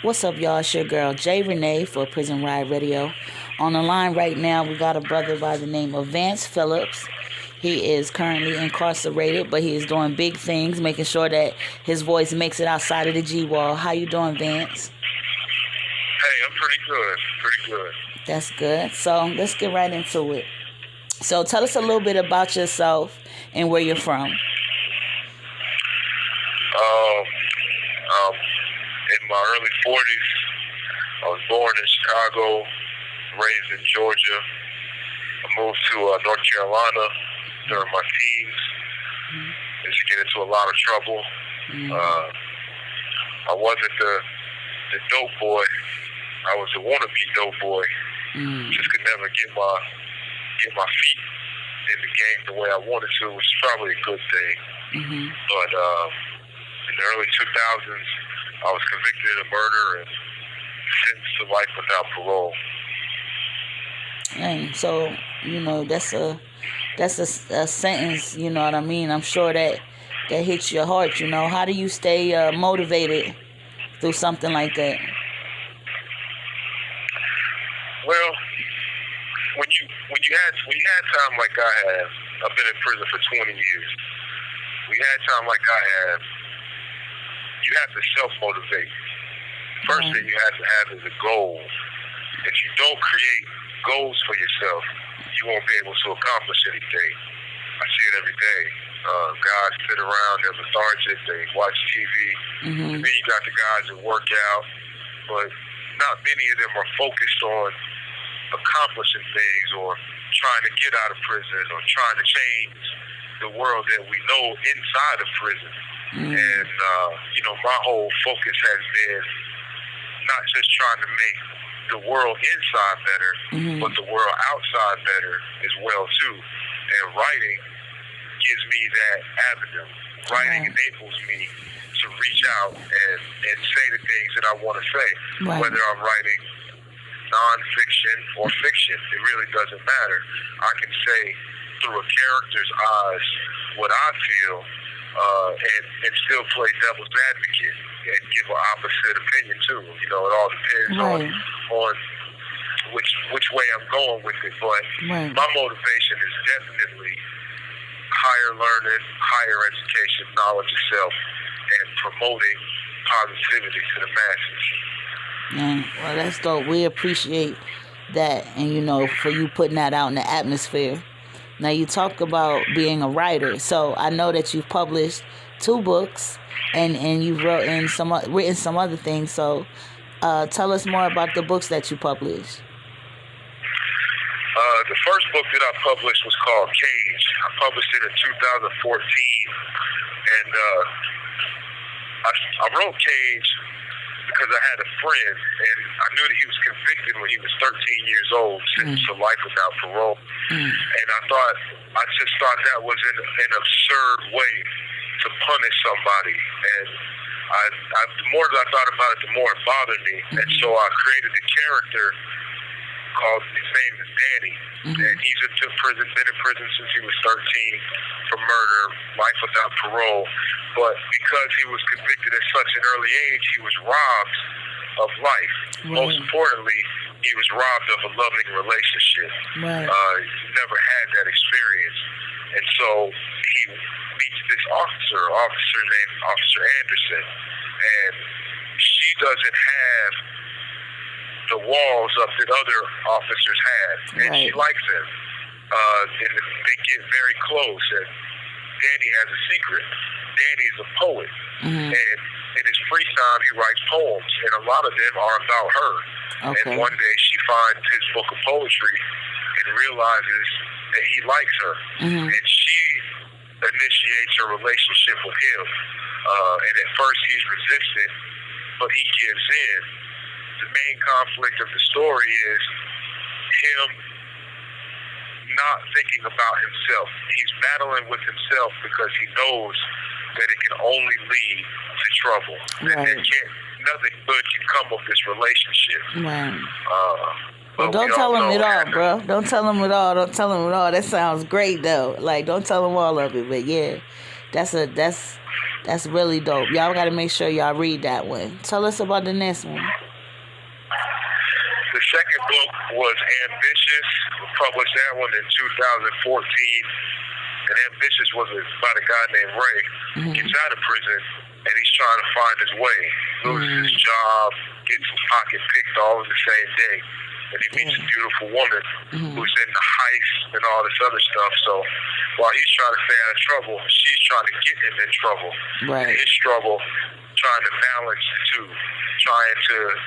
What's up, y'all? It's your girl, Rene for Prison Riot Radio. On the line right now, we got a brother by the name of Vance Phillips. He is currently incarcerated, but he is doing big things, making sure that his voice makes it outside of the G-wall. How you doing, Vance? Hey, I'm pretty good. That's good. So let's get right into it. So tell us a little bit about yourself and where you're from. In my early 40s, I was born in Chicago, raised in Georgia. I moved to North Carolina during my teens. Used to get into a lot of trouble. I wasn't the dope boy. I was the wannabe dope boy. Just could never get my feet in the game the way I wanted to, which is probably a good thing. But in the early 2000s, I was convicted of murder and sentenced to life without parole. And so, that's a sentence, you know what I mean? I'm sure that hits your heart, you know. How do you stay motivated through something like that? Well, when you had time like I have, I've been in prison for 20 years. When you had time like I have, you have to self-motivate. First thing you have to have is a goal. If you don't create goals for yourself, you won't be able to accomplish anything. I see it every day. Guys sit around, they're lethargic, they watch TV. And then you got the guys that work out, but not many of them are focused on accomplishing things or trying to get out of prison or trying to change the world that we know inside of prison. And, my whole focus has been not just trying to make the world inside better, but the world outside better as well, too. And writing gives me that avenue. Writing enables me to reach out and say the things that I want to say, whether I'm writing nonfiction or fiction. It really doesn't matter. I can say through a character's eyes what I feel and still play devil's advocate and give an opposite opinion too. It all depends on which way I'm going with it. But my motivation is definitely higher learning, higher education, knowledge of self, and promoting positivity to the masses. Well, that's dope. We appreciate that, and for you putting that out in the atmosphere. Now, you talk about being a writer, so I know that you've published 2 books, and you've written some other things. So, tell us more about the books that you published. The first book that I published was called Cage. I published it in 2014, and I wrote Cage because I had a friend, and I knew that he was convicted when he was 13 years old, sentenced to life without parole. And I just thought that was an absurd way to punish somebody. And the more that I thought about it, the more it bothered me. And so I created a character called, his name is Danny. And he's been in prison since he was 13 for murder, life without parole. But because he was convicted at such an early age, he was robbed of life. Most importantly, he was robbed of a loving relationship. He never had that experience. And so he meets this officer named Officer Anderson. And she doesn't have the walls up that other officers have. And she likes him. And they get very close. And Danny has a secret. Danny is a poet. And in his free time, he writes poems. And a lot of them are about her. And one day she finds his book of poetry and realizes that he likes her. And she initiates a relationship with him. And at first he's resistant, but he gives in. The main conflict of the story is him not thinking about himself. He's battling with himself because he knows that it can only lead to trouble. That nothing good can come of this relationship. Well, don't tell him it all, bro. Don't tell him it all. That sounds great, though. Like, don't tell him all of it. But yeah, that's That's really dope. Y'all got to make sure y'all read that one. Tell us about the next one. The second book was Ambitious. We published that one in 2014. And Ambitious was about a guy named Ray. Gets out of prison, and he's trying to find his way. Loses his job, gets his pocket picked all in the same day. And he meets a beautiful woman who's in the heist and all this other stuff. So while he's trying to stay out of trouble, she's trying to get him in trouble. Right. And his struggle, trying to balance the two, trying to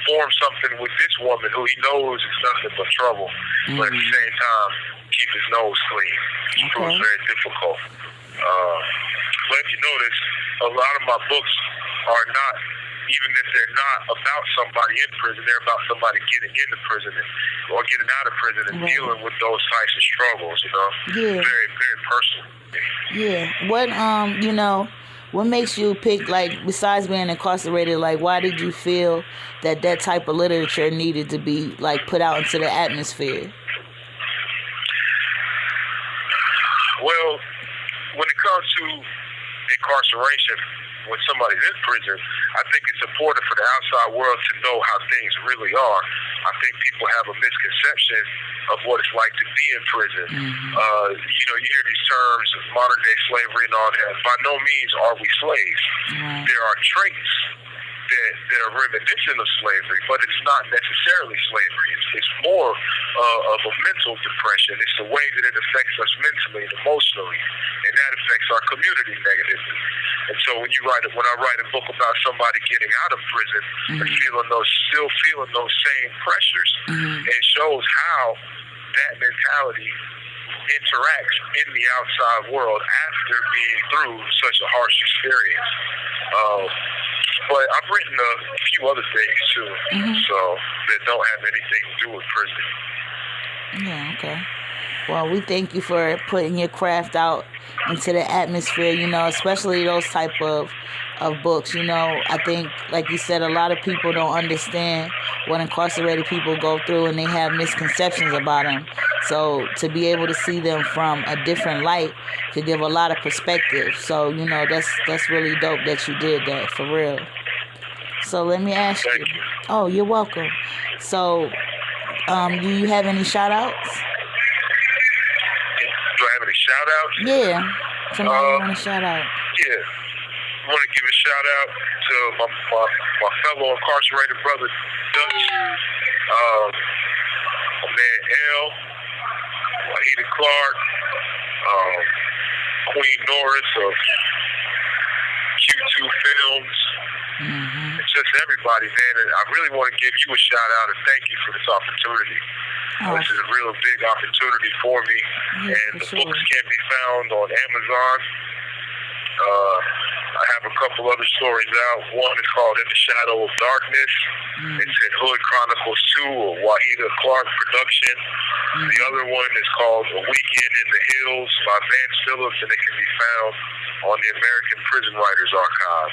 form something with this woman who he knows is nothing but trouble, but at the same time keep his nose clean. It proves very difficult. But if you notice, a lot of my books are not, even if they're not about somebody in prison, they're about somebody getting into prison or getting out of prison and dealing with those types of struggles, you know. Yeah. Very, very personal. Yeah. What what makes you pick, like, besides being incarcerated, like, why did you feel that type of literature needed to be, like, put out into the atmosphere? Well, when it comes to incarceration, when somebody's in prison, I think it's important for the outside world to know how things really are. I think people have a misconception of what it's like to be in prison. You hear these terms of modern day slavery and all that. By no means are we slaves. There are traits that are reminiscent of slavery, but it's not necessarily slavery. It's more of a mental depression. It's the way that it affects us mentally and emotionally, and that affects our community negatively. And so when I write a book about somebody getting out of prison and still feeling those same pressures, it shows how that mentality interacts in the outside world after being through such a harsh experience. But I've written a few other things too, so that don't have anything to do with prison. Yeah, okay. Well, we thank you for putting your craft out into the atmosphere, especially those type of books. I think, like you said, a lot of people don't understand what incarcerated people go through, and they have misconceptions about them. So to be able to see them from a different light could give a lot of perspective. So, that's really dope that you did that, for real. So let me ask you. Oh, you're welcome. So, do you have any shout-outs? Do I have any shout-outs? Yeah. Somebody want to shout out? Yeah. I want to give a shout-out to my fellow incarcerated brother, Dutch, my man L, Wahita Clark, Queen Norris of Q2 Films, just everybody, man. And I really want to give you a shout-out and thank you for this opportunity. This is a real big opportunity for me, and the books can be found on Amazon. I have a couple other stories out. One is called In the Shadow of Darkness. It's in Hood Chronicles 2, a Wahita Clark production. The other one is called A Weekend in the Hills by Vance Phillips, and it can be found on the American Prison Writers Archive.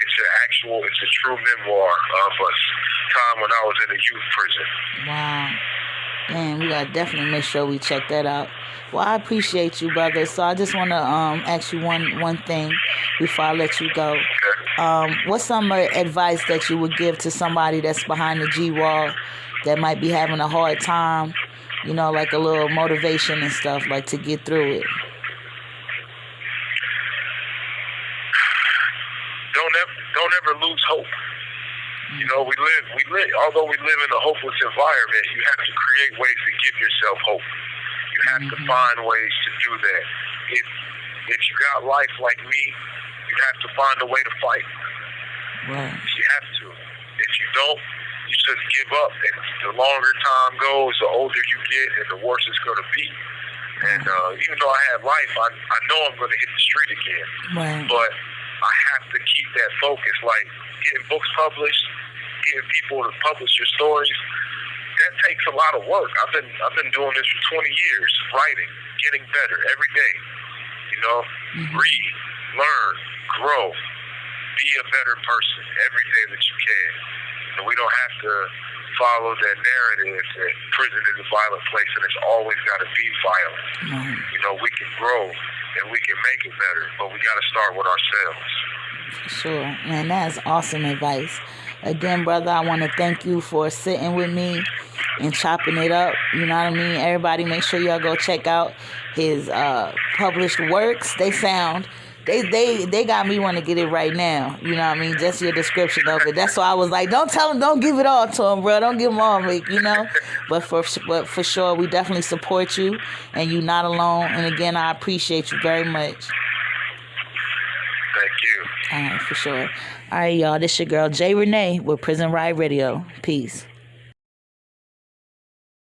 It's a true memoir of a time when I was in a youth prison. Wow. Man, we gotta definitely make sure we check that out. Well, I appreciate you, brother. So I just want to ask you one thing before I let you go. What's some advice that you would give to somebody that's behind the G-wall that might be having a hard time, like a little motivation and stuff, like to get through it? Don't ever lose hope. Although we live in a hopeless environment, you have to create ways to give yourself hope. You have to find ways to do that. If you got life like me, you have to find a way to fight. Right. You have to. If you don't, you just give up. And the longer time goes, the older you get, and the worse it's going to be. And even though I have life, I know I'm going to hit the street again. Right. But I have to keep that focus. Like getting books published, getting people to publish your stories, that takes a lot of work. I've been doing this for 20 years, writing, getting better every day. Read, learn, grow, be a better person every day that you can. And we don't have to follow that narrative that prison is a violent place and it's always got to be violent. You know, we can grow and we can make it better, but we got to start with ourselves. Sure, man, that's awesome advice. Again, brother, I want to thank you for sitting with me and chopping it up. You know what I mean? Everybody, make sure y'all go check out his published works. They sound, they got me want to get it right now. You know what I mean? Just your description of it. That's why I was like, don't tell him, don't give it all to him, bro. Don't give him all, you know. But for sure, we definitely support you, and you're not alone. And again, I appreciate you very much. Thank you. All right, for sure. All right, y'all. This your girl, J. Rene with Prison Riot Radio. Peace.